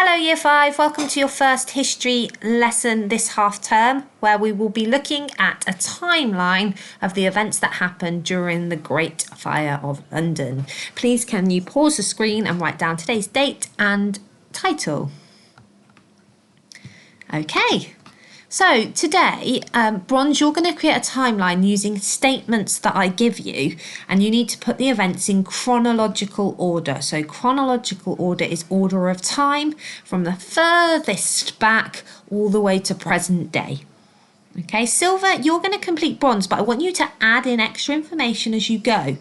Hello Year 5, welcome to your first history lesson this half term, where we will be looking at a timeline of the events that happened during the Great Fire of London. Please can you pause the screen and write down today's date and title. Okay. So today, Bronze, you're going to create a timeline using statements that I give you, and you need to put the events in chronological order. So chronological order is order of time from the furthest back all the way to present day. Okay, Silver, you're going to complete Bronze, but I want you to add in extra information as you go,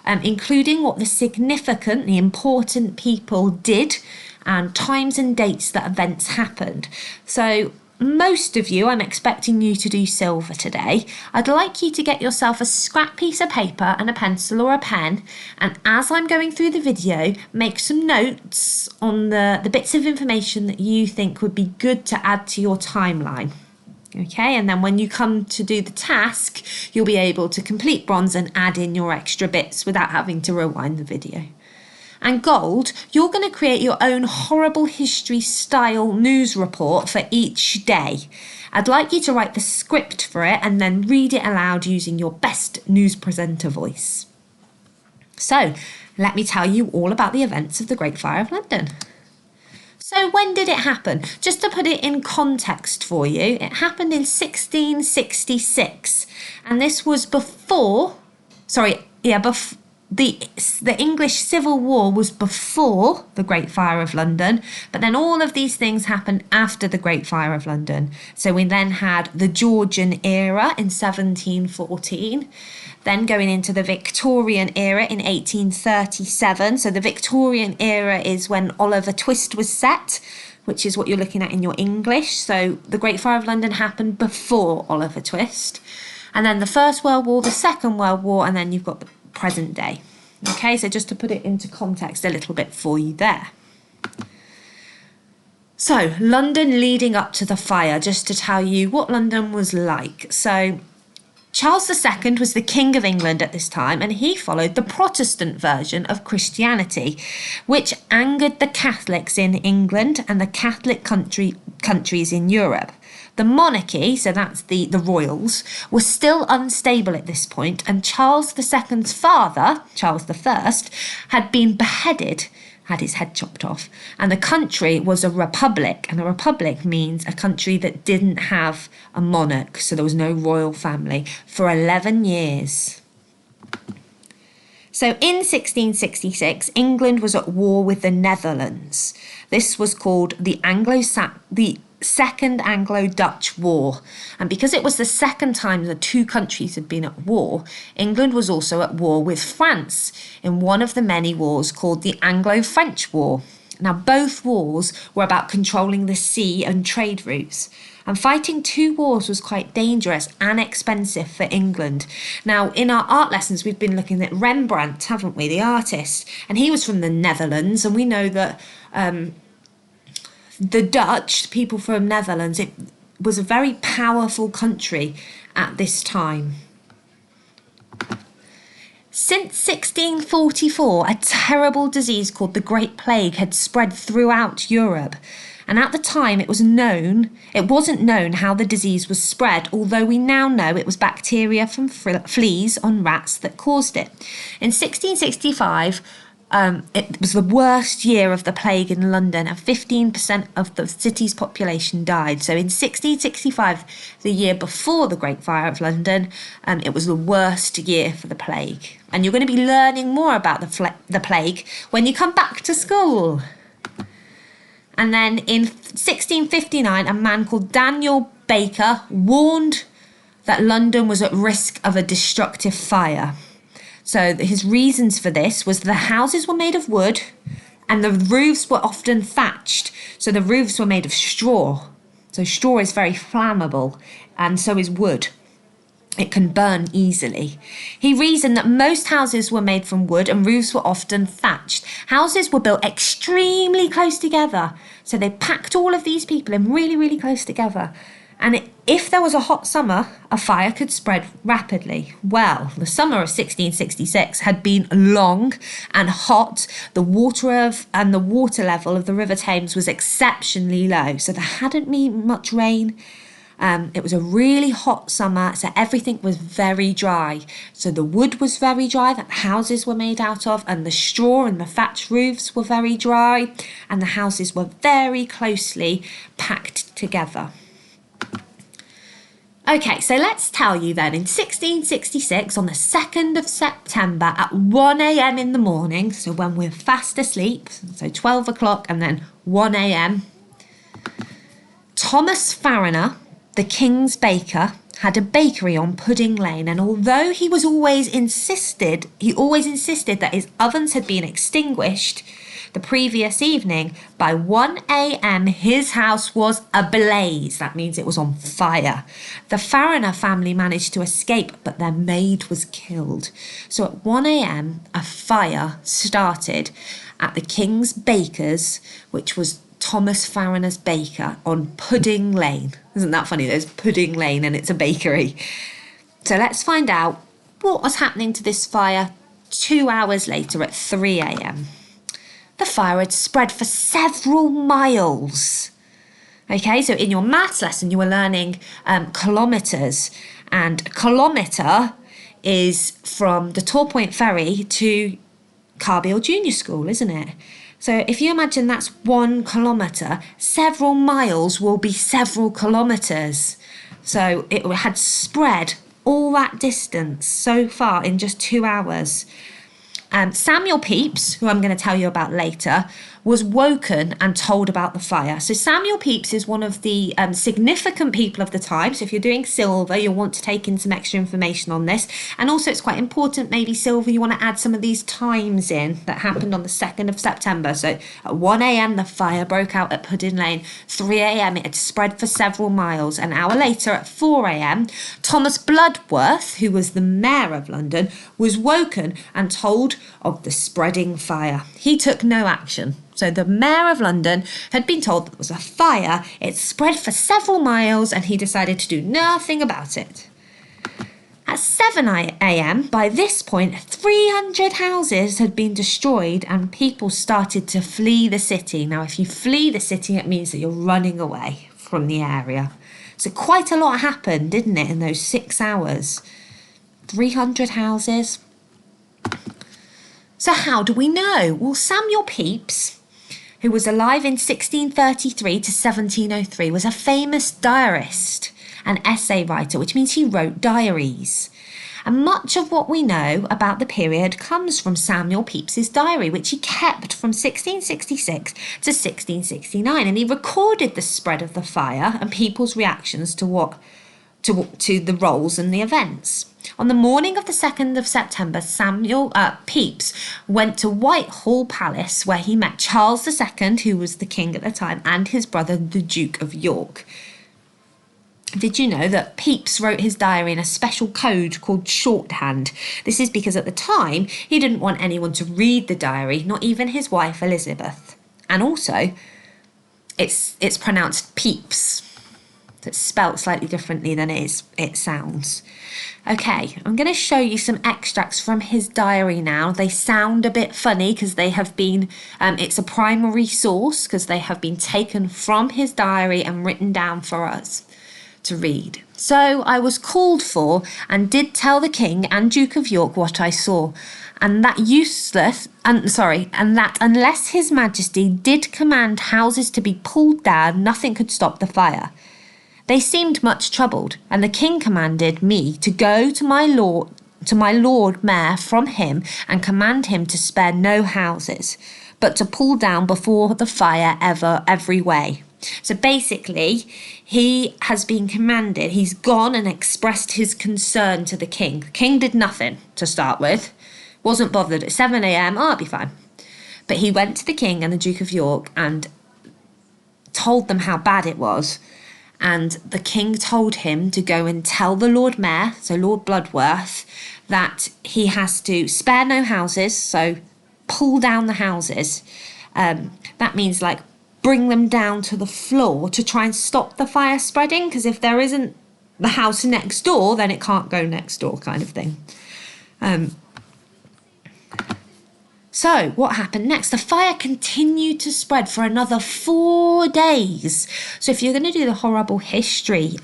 including what the significant, the important people did and times and dates that events happened. So most of you, I'm expecting you to do Silver today. I'd like you to get yourself a scrap piece of paper and a pencil or a pen, and as I'm going through the video, make some notes on the bits of information that you think would be good to add to your timeline. Okay, and then when you come to do the task, you'll be able to complete Bronze and add in your extra bits without having to rewind the video. And Gold, you're going to create your own horrible history style news report for each day. I'd like you to write the script for it and then read it aloud using your best news presenter voice. So, let me tell you all about the events of the Great Fire of London. So when did it happen? Just to put it in context for you, it happened in 1666. And this was before the English Civil War was before the Great Fire of London, but then all of these things happened after the Great Fire of London. So we then had the Georgian era in 1714, then going into the Victorian era in 1837. So the Victorian era is when Oliver Twist was set, which is what you're looking at in your English. So the Great Fire of London happened before Oliver Twist. And then the First World War, the Second World War, and then you've got the present day. Okay, so just to put it into context a little bit for you there. So London leading up to the fire, just to tell you what London was like. So Charles II was the King of England at this time, and he followed the Protestant version of Christianity, which angered the Catholics in England and the Catholic countries in Europe. The monarchy, so that's the royals, was still unstable at this point, and Charles II's father, Charles I, had been beheaded, had his head chopped off, and the country was a republic, and a republic means a country that didn't have a monarch, so there was no royal family, for 11 years. So in 1666, England was at war with the Netherlands. This was called the Second Anglo-Dutch War, and because it was the second time the two countries had been at war, England was also at war with France in one of the many wars called the Anglo-French War. Now, both wars were about controlling the sea and trade routes, and fighting two wars was quite dangerous and expensive for England. Now, in our art lessons, we've been looking at Rembrandt, haven't we, the artist, and he was from the Netherlands, and we know that the Dutch, people from Netherlands, it was a very powerful country at this time. Since 1644, a terrible disease called the Great Plague had spread throughout Europe. And at the time, it wasn't known how the disease was spread, although we now know it was bacteria from fleas on rats that caused it. In 1665, it was the worst year of the plague in London, and 15% of the city's population died. So in 1665, the year before the Great Fire of London, it was the worst year for the plague. And you're going to be learning more about the plague when you come back to school. And then in 1659, a man called Daniel Baker warned that London was at risk of a destructive fire. So his reasons for this was the houses were made of wood and the roofs were often thatched. So the roofs were made of straw. So straw is very flammable, and so is wood. It can burn easily. He reasoned that most houses were made from wood and roofs were often thatched. Houses were built extremely close together. So they packed all of these people in really, really close together. And if there was a hot summer, a fire could spread rapidly. Well, the summer of 1666 had been long and hot. The water level of the River Thames was exceptionally low, so there hadn't been much rain. It was a really hot summer, so everything was very dry. So the wood was very dry that the houses were made out of, and the straw and the thatch roofs were very dry, and the houses were very closely packed together. Okay, so let's tell you then, in 1666, on the 2nd of September at 1 a.m. in the morning, so when we're fast asleep, so 12 o'clock and then 1 a.m., Thomas Fariner, the king's baker, had a bakery on Pudding Lane, and although he always insisted that his ovens had been extinguished the previous evening, by 1 a.m. his house was ablaze. That means it was on fire. The Fariner family managed to escape, but their maid was killed. So at 1 a.m. a fire started at the king's baker's, which was Thomas Fariner's baker on Pudding Lane. Isn't that funny? There's Pudding Lane and it's a bakery. So let's find out what was happening to this fire 2 hours later at 3 a.m. The fire had spread for several miles. Okay, so in your maths lesson, you were learning kilometres. And a kilometre is from the Torpoint Ferry to Carbeal Junior School, isn't it? So if you imagine that's 1 kilometre, several miles will be several kilometres. So it had spread all that distance so far in just 2 hours. Samuel Peeps, who I'm going to tell you about later, was woken and told about the fire. So Samuel Peeps is one of the significant people of the time. So if you're doing Silver, you'll want to take in some extra information on this. And also it's quite important, maybe Silver, you want to add some of these times in that happened on the 2nd of September. So at 1 a.m. the fire broke out at Pudding Lane. 3 a.m. it had spread for several miles. An hour later at 4 a.m. Thomas Bloodworth, who was the mayor of London, was woken and told of the spreading fire. He took no action. So the mayor of London had been told that there was a fire, it spread for several miles, and he decided to do nothing about it. At 7 a.m, by this point, 300 houses had been destroyed and people started to flee the city. Now, if you flee the city, it means that you're running away from the area. So quite a lot happened, didn't it, in those 6 hours? 300 houses. So how do we know? Well, Samuel Pepys, who was alive in 1633 to 1703, was a famous diarist and essay writer, which means he wrote diaries. And much of what we know about the period comes from Samuel Pepys's diary, which he kept from 1666 to 1669. And he recorded the spread of the fire and people's reactions to the roles and the events. On the morning of the 2nd of September, Samuel Pepys went to Whitehall Palace, where he met Charles II, who was the king at the time, and his brother, the Duke of York. Did you know that Pepys wrote his diary in a special code called shorthand? This is because at the time, he didn't want anyone to read the diary, not even his wife, Elizabeth. And also, it's pronounced Peeps. It's spelt slightly differently than it sounds. Okay, I'm going to show you some extracts from his diary now. They sound a bit funny because they have been, it's a primary source because they have been taken from his diary and written down for us to read. So I was called for and did tell the king and Duke of York what I saw, and that unless his majesty did command houses to be pulled down, nothing could stop the fire. They seemed much troubled, and the king commanded me to go to my lord mayor from him and command him to spare no houses, but to pull down before the fire every way. So basically, he has been commanded, he's gone and expressed his concern to the king. The king did nothing to start with, wasn't bothered. At 7 a.m, it'll be fine. But he went to the king and the Duke of York and told them how bad it was. And the king told him to go and tell the Lord Mayor, so Lord Bloodworth, that he has to spare no houses, so pull down the houses. That means like bring them down to the floor to try and stop the fire spreading, because if there isn't the house next door, then it can't go next door, kind of thing. So what happened next? The fire continued to spread for another 4 days. So if you're going to do the horrible history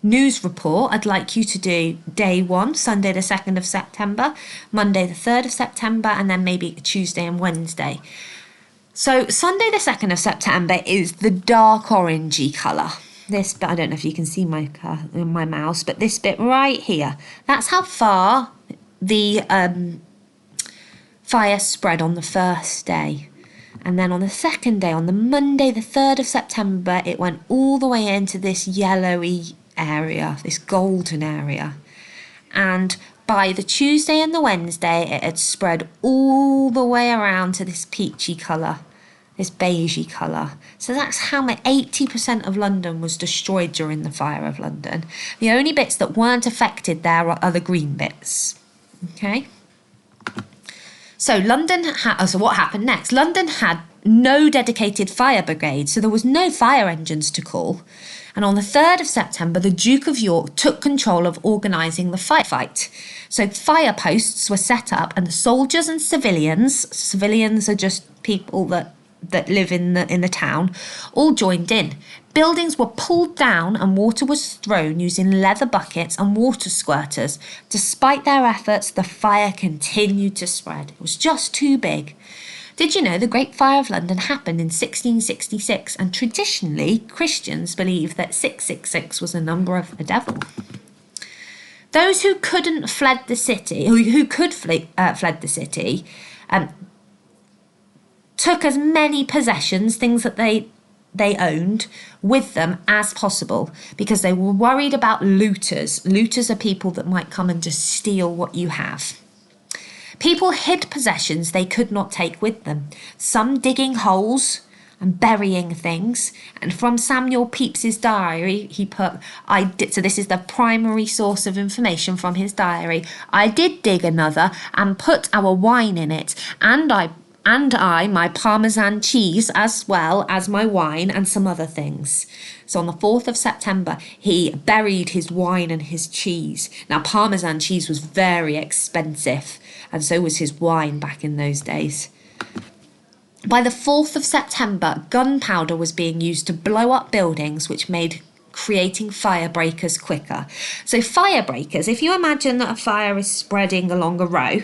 news report, I'd like you to do day 1, Sunday the 2nd of September, Monday the 3rd of September, and then maybe Tuesday and Wednesday. So Sunday the 2nd of September is the dark orangey colour. This bit, I don't know if you can see my mouse, but this bit right here, that's how far the fire spread on the first day. And then on the second day, on the Monday the 3rd of September, it went all the way into this yellowy area, this golden area. And by the Tuesday and the Wednesday, it had spread all the way around to this peachy colour, this beigey colour. So that's how 80% of London was destroyed during the Fire of London. The only bits that weren't affected there are the green bits. Okay? So so what happened next? London had no dedicated fire brigade, so there was no fire engines to call. And on the 3rd of September, the Duke of York took control of organising the firefight. So fire posts were set up, and the soldiers and civilians are just people that live in the town, all joined in. Buildings were pulled down and water was thrown using leather buckets and water squirters. Despite their efforts, the fire continued to spread. It was just too big. Did you know the Great Fire of London happened in 1666, and traditionally Christians believe that 666 was a number of the devil. Those who couldn't fled the city, fled the city, took as many possessions, things that they owned, with them as possible, because they were worried about looters. Looters are people that might come and just steal what you have. People hid possessions they could not take with them, some digging holes and burying things. And from Samuel Pepys's diary, he put, so this is the primary source of information from his diary, "I did dig another and put our wine in it, and I my Parmesan cheese, as well as my wine and some other things." So on the 4th of September, he buried his wine and his cheese. Now, Parmesan cheese was very expensive, and so was his wine back in those days. By the 4th of September, gunpowder was being used to blow up buildings, which made creating fire breakers quicker. So fire breakers, if you imagine that a fire is spreading along a row,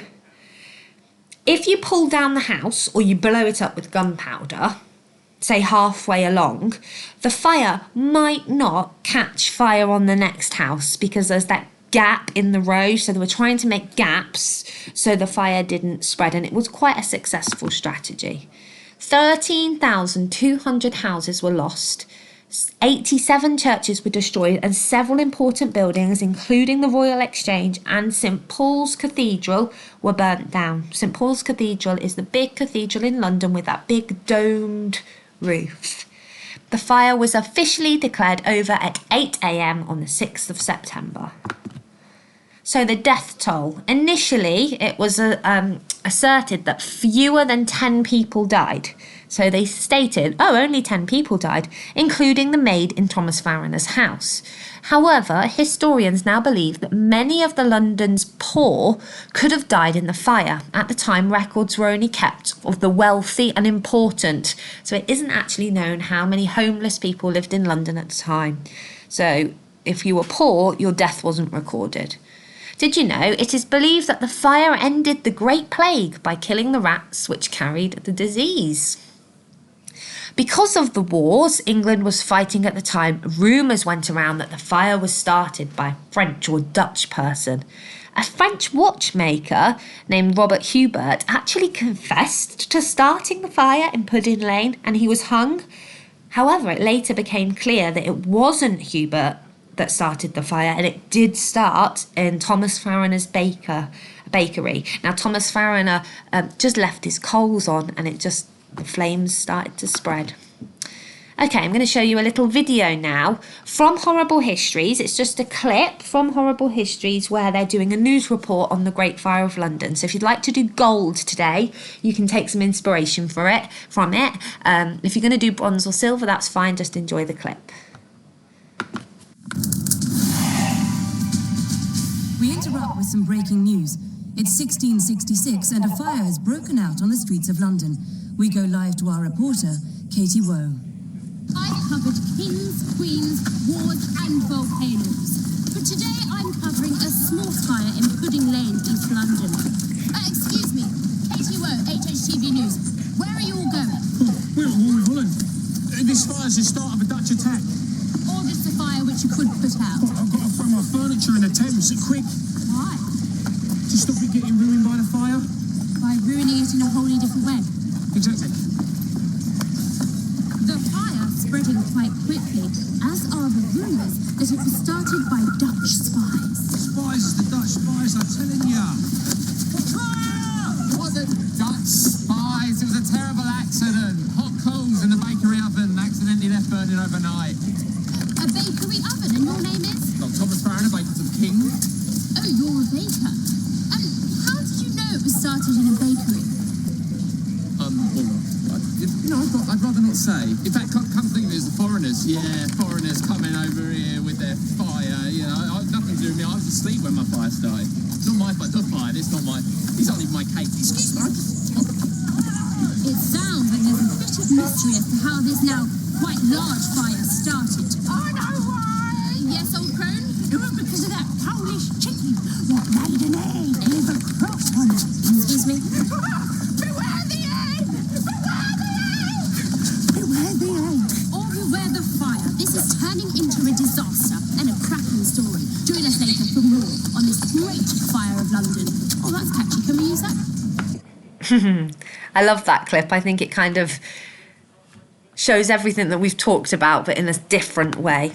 if you pull down the house or you blow it up with gunpowder, say halfway along, the fire might not catch fire on the next house because there's that gap in the row. So they were trying to make gaps so the fire didn't spread, and it was quite a successful strategy. 13,200 houses were lost. 87 churches were destroyed, and several important buildings, including the Royal Exchange and St Paul's Cathedral, were burnt down. St Paul's Cathedral is the big cathedral in London with that big domed roof. The fire was officially declared over at 8 a.m. on the 6th of September. So the death toll. Initially, it was asserted that fewer than 10 people died. So they stated, only 10 people died, including the maid in Thomas Farriner's house. However, historians now believe that many of the London's poor could have died in the fire. At the time, records were only kept of the wealthy and important. So it isn't actually known how many homeless people lived in London at the time. So if you were poor, your death wasn't recorded. Did you know it is believed that the fire ended the Great Plague by killing the rats which carried the disease? Because of the wars England was fighting at the time, rumours went around that the fire was started by a French or Dutch person. A French watchmaker named Robert Hubert actually confessed to starting the fire in Pudding Lane, and he was hung. However, it later became clear that it wasn't Hubert that started the fire, and it did start in Thomas Farriner's bakery. Now, Thomas Farriner just left his coals on, and the flames started to spread. Okay, I'm going to show you a little video now from Horrible Histories. It's just a clip from Horrible Histories where they're doing a news report on the Great Fire of London. So if you'd like to do gold today, you can take some inspiration from it. If you're going to do bronze or silver, that's fine. Just enjoy the clip. We interrupt with some breaking news. It's 1666 and a fire has broken out on the streets of London. We go live to our reporter, Katie Woe. I've covered kings, queens, wars and volcanoes. But today I'm covering a small fire in Pudding Lane, East London. Excuse me, Katie Woe, HHTV News. Where are you all going? We're at war with Holland. This fire's the start of a Dutch attack. Or just a fire which you could put out? I've got to throw my furniture in the Thames, quick. Why? To stop it getting ruined by the fire. By ruining it in a wholly different way. Exactly. The fire spreading quite quickly, as are the rumours that it was started by Dutch spies. Spies, the Dutch spies, I'm telling ya. Fire! It wasn't Dutch spies, it was a terrible accident. Hot coals in the bakery oven accidentally left burning overnight. A bakery oven, and your name is? Well, Thomas Farron, a baker of King. Oh, you're a baker. How did you know it was started in a bakery? I'd rather not say. In fact, come think of it as the foreigners. Yeah, foreigners coming over here with their fire. You know, nothing to do with me. I was asleep when my fire started. It's not my fire. The fire. It's not my. It's not even my cake. Excuse me. It sounds like there's a bit of mystery as to how this now quite large fire started. I know why! Yes, old crone? It was because of that Polish chicken what laid an egg with a cross on it. Excuse me? Beware the egg! Beware the egg! Beware the egg! Or beware the fire. This is turning into a disaster and a cracking story. Join us later for more on this great fire of London. Oh, that's catchy. Can we use that? I love that clip. I think it kind of shows everything that we've talked about, but in a different way.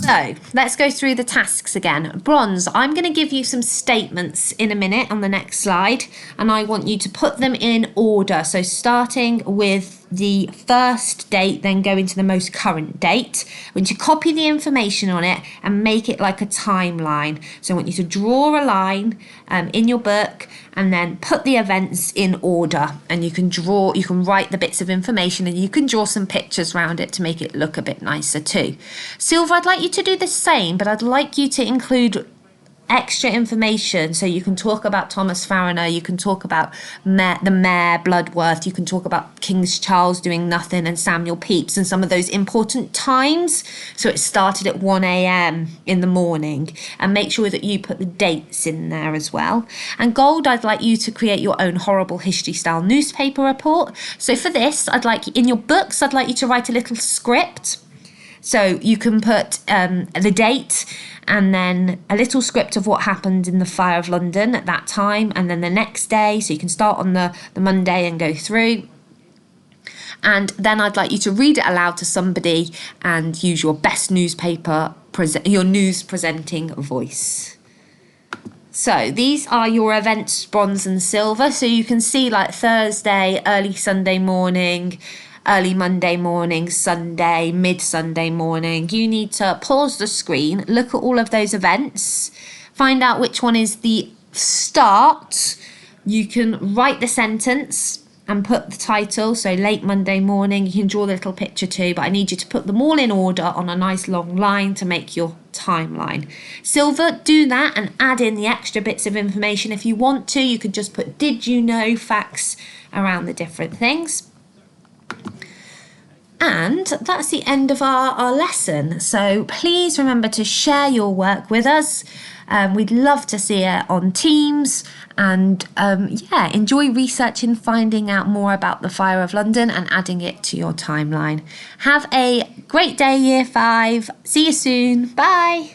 So let's go through the tasks again. Bronze, I'm going to give you some statements in a minute on the next slide, and I want you to put them in order. So starting with the first date, then going to the most current date. I want you to copy the information on it and make it like a timeline. So I want you to draw a line in your book and then put the events in order, and you can write the bits of information and you can draw some pictures around it to make it look a bit nicer too. Silver, I'd like you to do the same, but I'd like you to include extra information, so you can talk about Thomas Fariner, you can talk about the Mayor Bloodworth, you can talk about King Charles doing nothing and Samuel Pepys and some of those important times. So it started at 1 a.m. in the morning, and make sure that you put the dates in there as well. And gold, I'd like you to create your own Horrible History style newspaper report. So for this, I'd like in your books, I'd like you to write a little script. So you can put the date and then a little script of what happened in the Fire of London at that time, and then the next day. So you can start on the Monday and go through. And then I'd like you to read it aloud to somebody and use your best newspaper, your news presenting voice. So these are your events, bronze and silver. So you can see like Thursday, early Sunday morning, early Monday morning, Sunday, mid-Sunday morning. You need to pause the screen, look at all of those events, find out which one is the start. You can write the sentence and put the title, so late Monday morning. You can draw the little picture too, but I need you to put them all in order on a nice long line to make your timeline. Silver, do that and add in the extra bits of information. If you want to, you could just put did you know facts around the different things. And that's the end of our lesson. So please remember to share your work with us. We'd love to see it on Teams, and enjoy researching, finding out more about the Fire of London and adding it to your timeline. Have a great day, Year 5. See you soon. Bye.